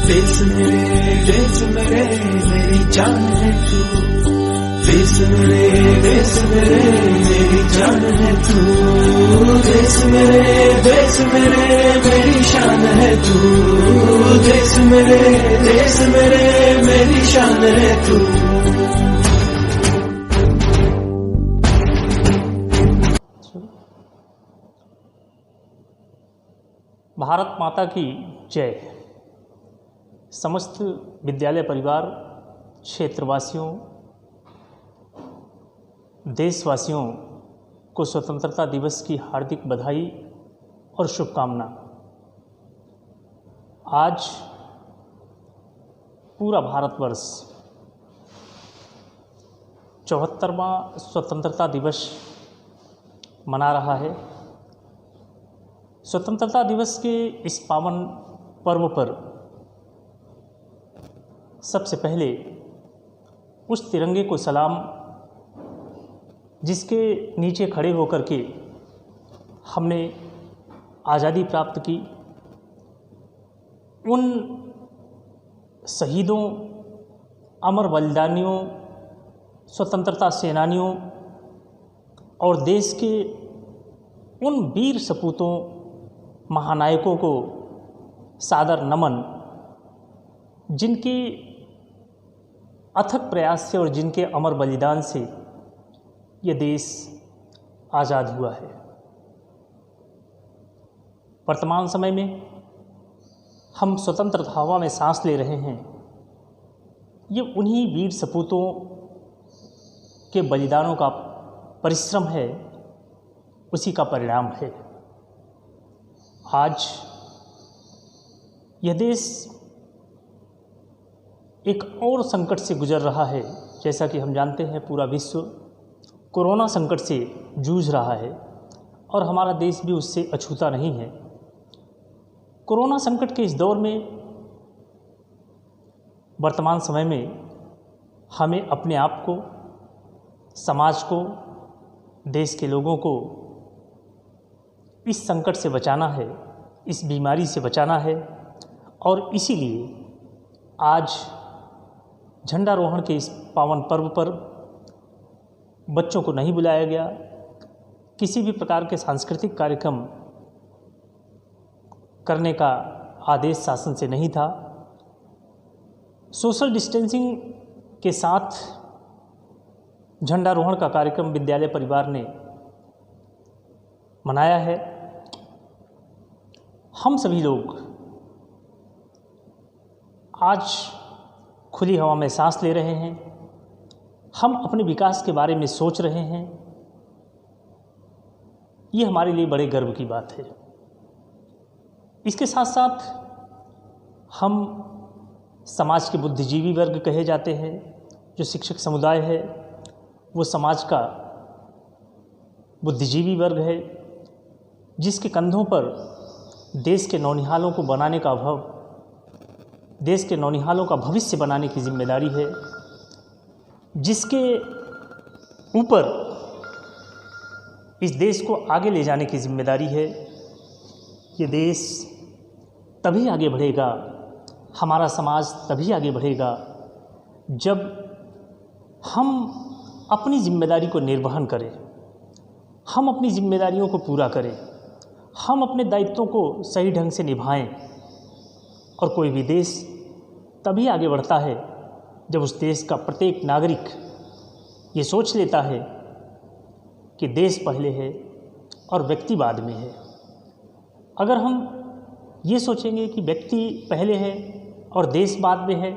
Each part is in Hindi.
देश मेरे मेरी जान है तू। देश मेरे मेरी जान है तू। देश मेरे मेरी शान है तू। देश मेरे मेरी शान है तू। भारत माता की जय। समस्त विद्यालय परिवार, क्षेत्रवासियों, देशवासियों को स्वतंत्रता दिवस की हार्दिक बधाई और शुभकामना। आज पूरा भारतवर्ष 74वां स्वतंत्रता दिवस मना रहा है। स्वतंत्रता दिवस के इस पावन पर्व पर सबसे पहले उस तिरंगे को सलाम जिसके नीचे खड़े होकर के हमने आज़ादी प्राप्त की। उन शहीदों, अमर बलिदानियों, स्वतंत्रता सेनानियों और देश के उन वीर सपूतों, महानायकों को सादर नमन, जिनके अथक प्रयास से और जिनके अमर बलिदान से ये देश आज़ाद हुआ है। वर्तमान समय में हम स्वतंत्र हवा में सांस ले रहे हैं। ये उन्हीं वीर सपूतों के बलिदानों का परिश्रम है, उसी का परिणाम है। आज यह देश एक और संकट से गुजर रहा है। जैसा कि हम जानते हैं, पूरा विश्व कोरोना संकट से जूझ रहा है और हमारा देश भी उससे अछूता नहीं है। कोरोना संकट के इस दौर में, वर्तमान समय में हमें अपने आप को, समाज को, देश के लोगों को इस संकट से बचाना है, इस बीमारी से बचाना है। और इसीलिए आज झंडारोहण के इस पावन पर्व पर बच्चों को नहीं बुलाया गया। किसी भी प्रकार के सांस्कृतिक कार्यक्रम करने का आदेश शासन से नहीं था। सोशल डिस्टेंसिंग के साथ झंडारोहण का कार्यक्रम विद्यालय परिवार ने मनाया है। हम सभी लोग आज खुली हवा में सांस ले रहे हैं। हम अपने विकास के बारे में सोच रहे हैं। ये हमारे लिए बड़े गर्व की बात है। इसके साथ साथ हम समाज के बुद्धिजीवी वर्ग कहे जाते हैं। जो शिक्षक समुदाय है वो समाज का बुद्धिजीवी वर्ग है, जिसके कंधों पर देश के नौनिहालों को बनाने का देश के नौनिहालों का भविष्य बनाने की जिम्मेदारी है, जिसके ऊपर इस देश को आगे ले जाने की जिम्मेदारी है। ये देश तभी आगे बढ़ेगा, हमारा समाज तभी आगे बढ़ेगा जब हम अपनी जिम्मेदारी को निर्वहन करें, हम अपनी जिम्मेदारियों को पूरा करें, हम अपने दायित्वों को सही ढंग से निभाएं। और कोई भी देश तभी आगे बढ़ता है जब उस देश का प्रत्येक नागरिक ये सोच लेता है कि देश पहले है और व्यक्ति बाद में है। अगर हम ये सोचेंगे कि व्यक्ति पहले है और देश बाद में है,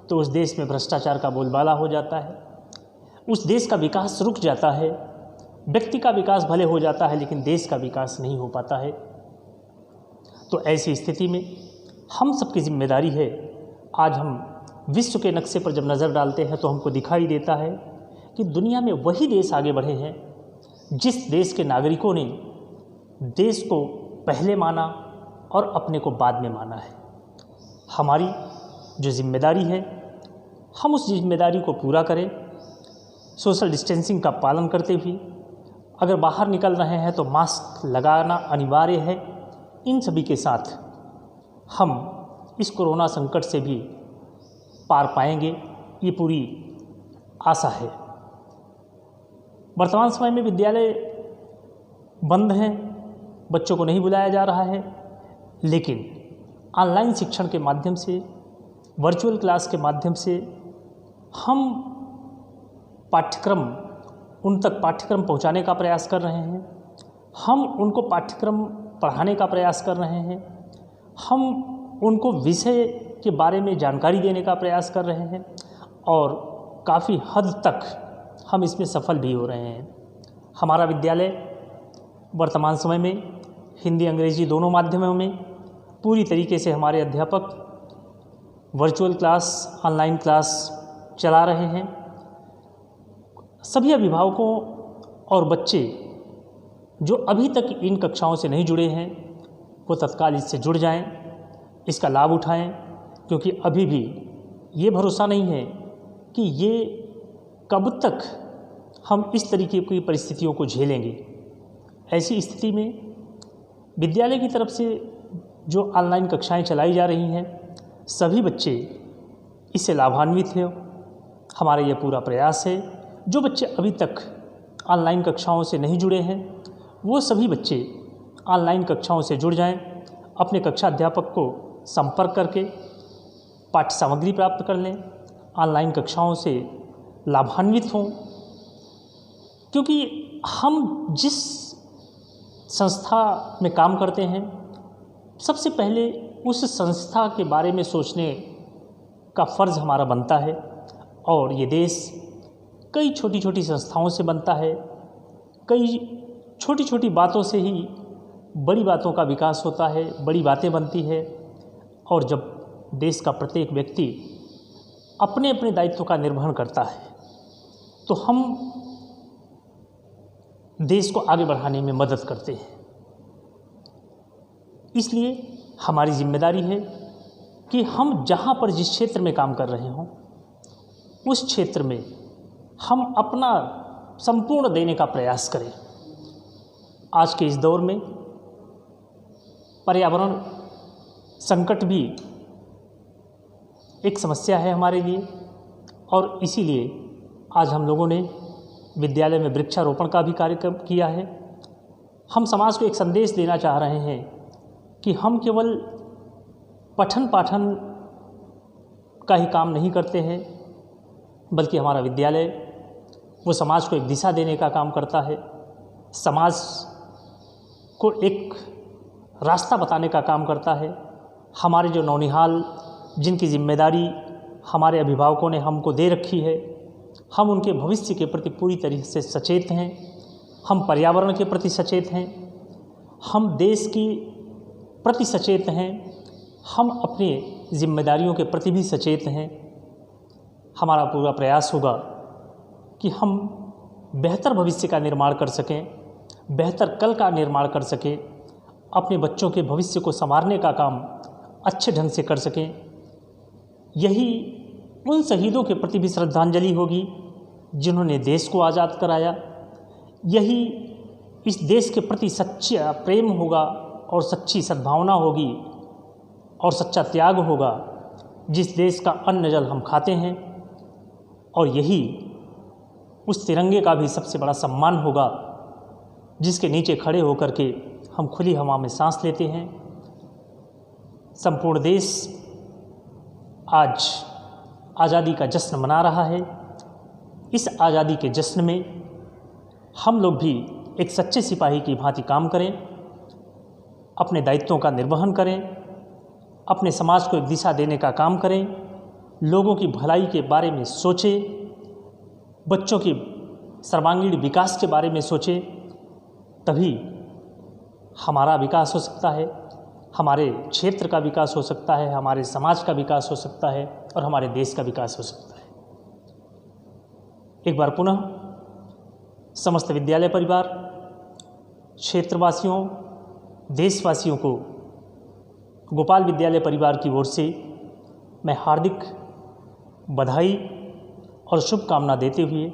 तो उस देश में भ्रष्टाचार का बोलबाला हो जाता है, उस देश का विकास रुक जाता है। व्यक्ति का विकास भले हो जाता है लेकिन देश का विकास नहीं हो पाता है। तो ऐसी स्थिति में हम सबकी जिम्मेदारी है। आज हम विश्व के नक्शे पर जब नज़र डालते हैं तो हमको दिखाई देता है कि दुनिया में वही देश आगे बढ़े हैं जिस देश के नागरिकों ने देश को पहले माना और अपने को बाद में माना है। हमारी जो जिम्मेदारी है, हम उस जिम्मेदारी को पूरा करें, सोशल डिस्टेंसिंग का पालन करते हुए। अगर बाहर निकल रहे हैं तो मास्क लगाना अनिवार्य है। इन सभी के साथ हम इस कोरोना संकट से भी पार पाएंगे, ये पूरी आशा है। वर्तमान समय में विद्यालय बंद हैं, बच्चों को नहीं बुलाया जा रहा है, लेकिन ऑनलाइन शिक्षण के माध्यम से, वर्चुअल क्लास के माध्यम से हम उन तक पाठ्यक्रम पहुंचाने का प्रयास कर रहे हैं। हम उनको पाठ्यक्रम पढ़ाने का प्रयास कर रहे हैं। हम उनको विषय के बारे में जानकारी देने का प्रयास कर रहे हैं और काफ़ी हद तक हम इसमें सफल भी हो रहे हैं। हमारा विद्यालय वर्तमान समय में हिंदी अंग्रेजी दोनों माध्यमों में पूरी तरीके से हमारे अध्यापक वर्चुअल क्लास, ऑनलाइन क्लास चला रहे हैं। सभी अभिभावकों और बच्चे जो अभी तक इन कक्षाओं से नहीं जुड़े हैं वो तत्काल इससे जुड़ जाएं, इसका लाभ उठाएं, क्योंकि अभी भी ये भरोसा नहीं है कि ये कब तक हम इस तरीके की परिस्थितियों को झेलेंगे। ऐसी स्थिति में विद्यालय की तरफ से जो ऑनलाइन कक्षाएं चलाई जा रही हैं, सभी बच्चे इससे लाभान्वित हैं। हमारा यह पूरा प्रयास है। जो बच्चे अभी तक ऑनलाइन कक्षाओं से नहीं जुड़े हैं वो सभी बच्चे ऑनलाइन कक्षाओं से जुड़ जाएं, अपने कक्षा अध्यापक को संपर्क करके पाठ्य सामग्री प्राप्त कर लें, ऑनलाइन कक्षाओं से लाभान्वित हों। क्योंकि हम जिस संस्था में काम करते हैं, सबसे पहले उस संस्था के बारे में सोचने का फ़र्ज़ हमारा बनता है। और ये देश कई छोटी छोटी संस्थाओं से बनता है। कई छोटी छोटी बातों से ही बड़ी बातों का विकास होता है, बड़ी बातें बनती है। और जब देश का प्रत्येक व्यक्ति अपने अपने दायित्व का निर्वहन करता है तो हम देश को आगे बढ़ाने में मदद करते हैं। इसलिए हमारी जिम्मेदारी है कि हम जहाँ पर जिस क्षेत्र में काम कर रहे हों उस क्षेत्र में हम अपना संपूर्ण देने का प्रयास करें। आज के इस दौर में पर्यावरण संकट भी एक समस्या है हमारे लिए, और इसीलिए आज हम लोगों ने विद्यालय में वृक्षारोपण का भी कार्यक्रम किया है। हम समाज को एक संदेश देना चाह रहे हैं कि हम केवल पठन पाठन का ही काम नहीं करते हैं, बल्कि हमारा विद्यालय वो समाज को एक दिशा देने का काम करता है, समाज को एक रास्ता बताने का काम करता है। हमारे जो नौनिहाल जिनकी जिम्मेदारी हमारे अभिभावकों ने हमको दे रखी है, हम उनके भविष्य के प्रति पूरी तरह से सचेत हैं। हम पर्यावरण के प्रति सचेत हैं, हम देश की प्रति सचेत हैं, हम अपने जिम्मेदारियों के प्रति भी सचेत हैं। हमारा पूरा प्रयास होगा कि हम बेहतर भविष्य का निर्माण कर सकें, बेहतर कल का निर्माण कर सकें, अपने बच्चों के भविष्य को संवारने का काम अच्छे ढंग से कर सकें। यही उन शहीदों के प्रति भी श्रद्धांजलि होगी जिन्होंने देश को आज़ाद कराया। यही इस देश के प्रति सच्चा प्रेम होगा और सच्ची सद्भावना होगी और सच्चा त्याग होगा जिस देश का अन्न जल हम खाते हैं। और यही उस तिरंगे का भी सबसे बड़ा सम्मान होगा जिसके नीचे खड़े होकर के हम खुली हवा में सांस लेते हैं। संपूर्ण देश आज आज़ादी का जश्न मना रहा है। इस आज़ादी के जश्न में हम लोग भी एक सच्चे सिपाही की भांति काम करें, अपने दायित्वों का निर्वहन करें, अपने समाज को एक दिशा देने का काम करें, लोगों की भलाई के बारे में सोचें, बच्चों के सर्वांगीण विकास के बारे में सोचें। तभी हमारा विकास हो सकता है, हमारे क्षेत्र का विकास हो सकता है, हमारे समाज का विकास हो सकता है और हमारे देश का विकास हो सकता है। एक बार पुनः समस्त विद्यालय परिवार, क्षेत्रवासियों, देशवासियों को गोपाल विद्यालय परिवार की ओर से मैं हार्दिक बधाई और शुभकामना देते हुए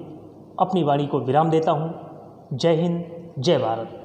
अपनी वाणी को विराम देता हूँ। जय हिंद, जय भारत।